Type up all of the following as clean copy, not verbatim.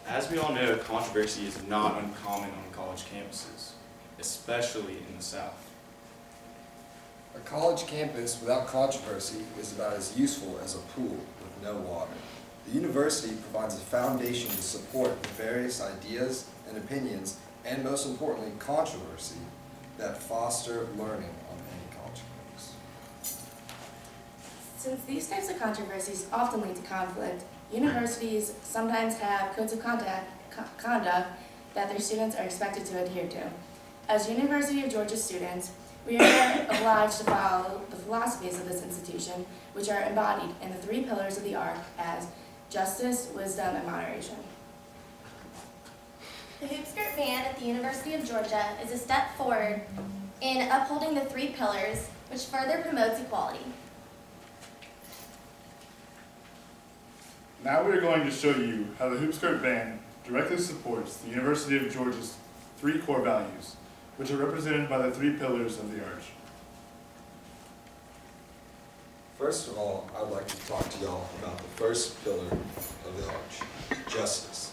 As we all know, controversy is not uncommon on college campuses, especially in the South. A college campus without controversy is about as useful as a pool with no water. The university provides a foundation to support the various ideas and opinions, and most importantly, controversy, that foster learning on any college campus. Since these types of controversies often lead to conflict, universities sometimes have codes of conduct that their students are expected to adhere to. As University of Georgia students, we are obliged to follow the philosophies of this institution, which are embodied in the 3 pillars of the ARC as justice, wisdom, and moderation. The hoop skirt ban at the University of Georgia is a step forward in upholding the 3 pillars, which further promotes equality. Now we are going to show you how the hoop skirt ban directly supports the University of Georgia's 3 core values, which are represented by the 3 pillars of the arch. First of all, I'd like to talk to y'all about the first pillar of the arch, justice.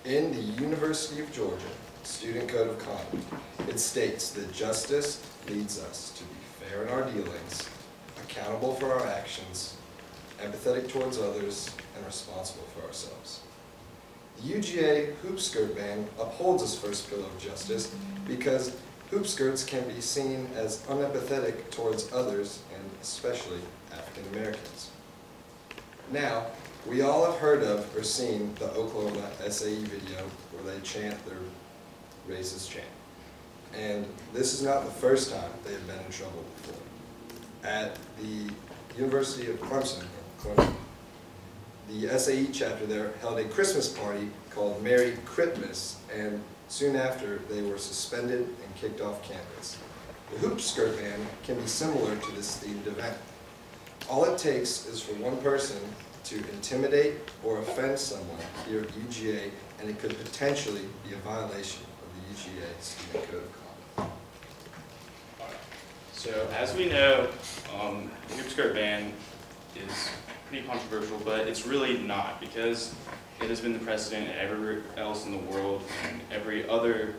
In the University of Georgia Student Code of Conduct, it states that justice leads us to be fair in our dealings, accountable for our actions, empathetic towards others, and responsible for ourselves. The UGA hoop skirt ban upholds this first pillar of justice because hoop skirts can be seen as unempathetic towards others, and especially African Americans. Now, we all have heard of or seen the Oklahoma SAE video where they chant their racist chant. And this is not the first time they have been in trouble before. At the University of Clemson, the SAE chapter there held a Christmas party called Merry Christmas, and soon after they were suspended and kicked off campus. The hoop skirt ban can be similar to this themed event. All it takes is for one person to intimidate or offend someone here at UGA, and it could potentially be a violation of the UGA Student Code of Conduct. So as we know, the hoop skirt ban is pretty controversial, but it's really not, because it has been the precedent everywhere else in the world and every other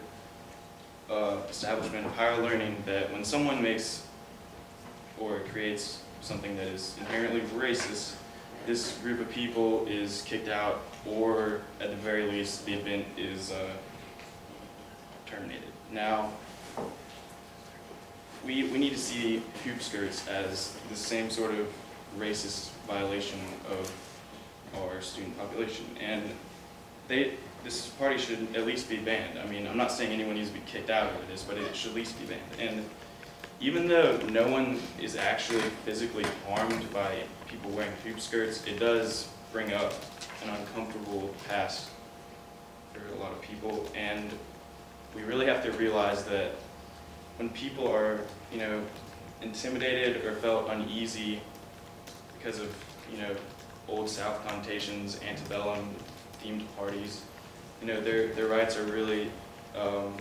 establishment of higher learning that when someone makes or creates something that is inherently racist, this group of people is kicked out, or at the very least the event is terminated. Now, we need to see hoop skirts as the same sort of racist violation of our student population, and this party should at least be banned. I mean, I'm not saying anyone needs to be kicked out over this, but it should at least be banned. And even though no one is actually physically harmed by people wearing hoop skirts, it does bring up an uncomfortable past for a lot of people, and we really have to realize that when people are, intimidated or felt uneasy because of, Old South connotations, antebellum themed parties, their rights are really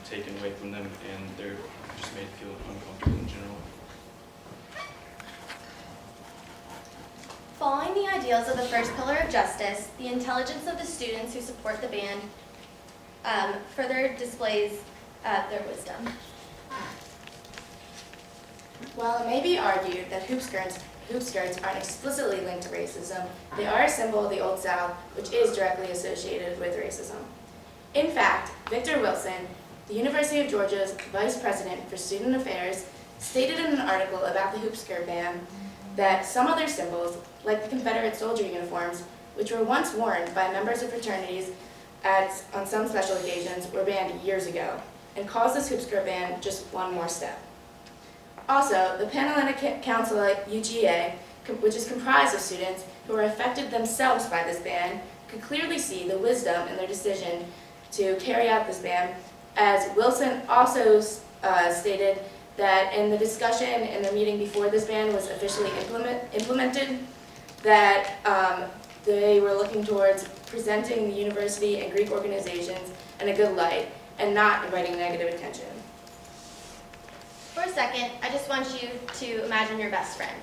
taken away from them, and they're just made to feel uncomfortable in general. Following the ideals of the first pillar of justice, the intelligence of the students who support the ban further displays their wisdom. While it may be argued that hoop skirts aren't explicitly linked to racism, they are a symbol of the Old South, which is directly associated with racism. In fact, Victor Wilson, the University of Georgia's Vice President for Student Affairs, stated in an article about the hoop skirt ban that some other symbols, like the Confederate soldier uniforms, which were once worn by members of fraternities on some special occasions, were banned years ago, and calls this hoop skirt ban just one more step. Also, the Panhellenic Council at UGA, which is comprised of students who are affected themselves by this ban, could clearly see the wisdom in their decision to carry out this ban, as Wilson also stated that in the discussion in the meeting before this ban was officially implemented, that they were looking towards presenting the university and Greek organizations in a good light and not inviting negative attention. For a second, I just want you to imagine your best friend.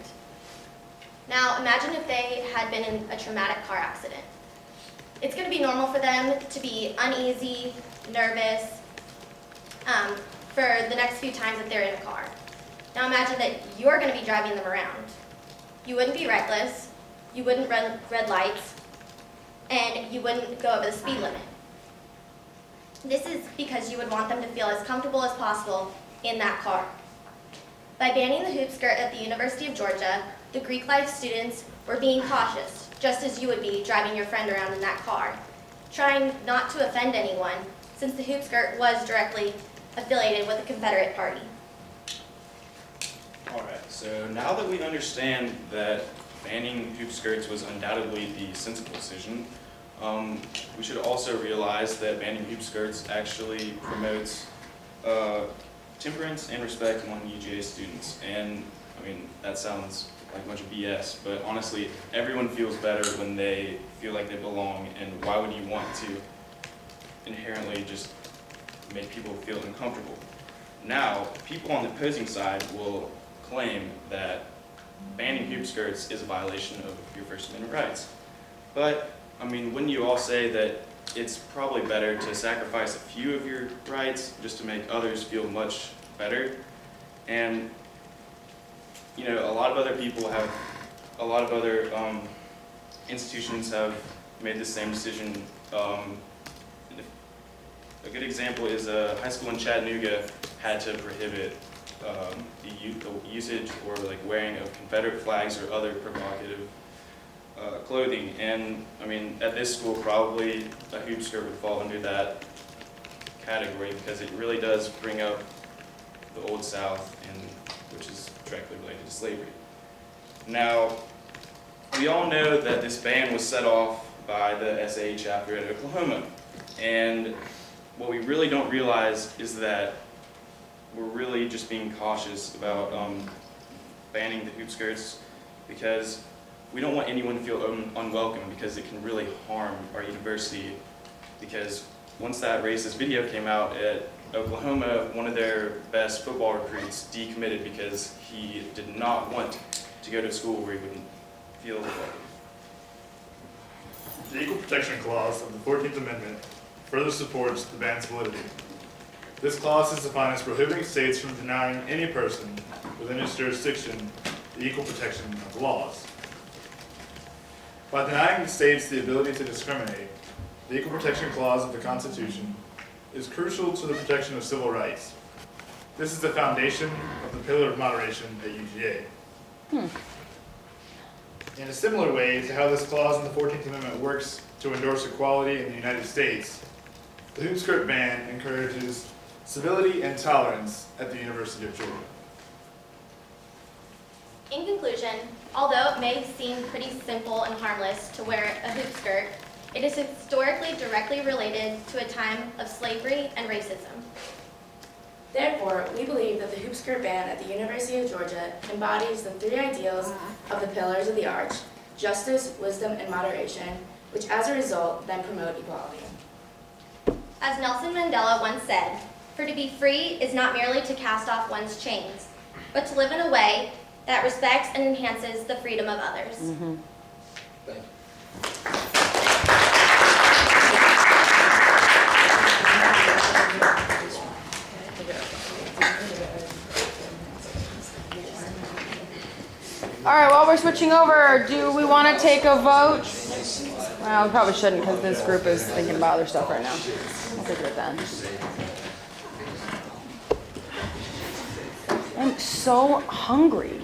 Now, imagine if they had been in a traumatic car accident. it's going to be normal for them to be uneasy, nervous for the next few times that they're in a car. Now imagine that you're going to be driving them around. You wouldn't be reckless, you wouldn't run red lights, and you wouldn't go over the speed limit. This is because you would want them to feel as comfortable as possible in that car. By banning the hoop skirt at the University of Georgia, the Greek life students were being cautious, just as you would be driving your friend around in that car, trying not to offend anyone, since the hoop skirt was directly affiliated with the Confederate Party. Alright, so now that we understand that banning hoop skirts was undoubtedly the sensible decision, we should also realize that banning hoop skirts actually promotes temperance and respect among UGA students. And I mean, that sounds like a bunch of BS, but honestly, everyone feels better when they feel like they belong, and why would you want to inherently just make people feel uncomfortable? Now, people on the opposing side will claim that banning hoop skirts is a violation of your First Amendment rights. But, I mean, wouldn't you all say that it's probably better to sacrifice a few of your rights just to make others feel much better? And, you know, a lot of other institutions have made the same decision. A good example is a high school in Chattanooga had to prohibit the usage or like wearing of Confederate flags or other provocative clothing. And I mean, at this school, probably a hoop skirt would fall under that category because it really does bring up the Old South, and which is directly related to slavery. Now, we all know that this ban was set off by the SAE chapter at Oklahoma, and what we really don't realize is that we're really just being cautious about banning the hoop skirts because we don't want anyone to feel unwelcome, because it can really harm our university. Because once that racist video came out at Oklahoma, one of their best football recruits decommitted because he did not want to go to a school where he wouldn't feel welcome. The Equal Protection Clause of the 14th Amendment further supports the ban's validity. This clause is defined as prohibiting states from denying any person within its jurisdiction the equal protection of the laws. By denying states the ability to discriminate, the Equal Protection Clause of the Constitution is crucial to the protection of civil rights. This is the foundation of the pillar of moderation at UGA. In a similar way to how this clause in the 14th Amendment works to endorse equality in the United States, the hoop skirt ban encourages civility and tolerance at the University of Georgia. In conclusion, although it may seem pretty simple and harmless to wear a hoop skirt, it is historically directly related to a time of slavery and racism. Therefore, we believe that the hoop skirt ban at the University of Georgia embodies the three ideals of the Pillars of the Arch: justice, wisdom, and moderation, which as a result then promote equality. As Nelson Mandela once said, "For to be free is not merely to cast off one's chains, but to live in a way that respects and enhances the freedom of others." Thank you. All right, while we're switching over, do we want to take a vote? Well, we probably shouldn't because this group is thinking about other stuff right now. We'll take it then. I'm so hungry.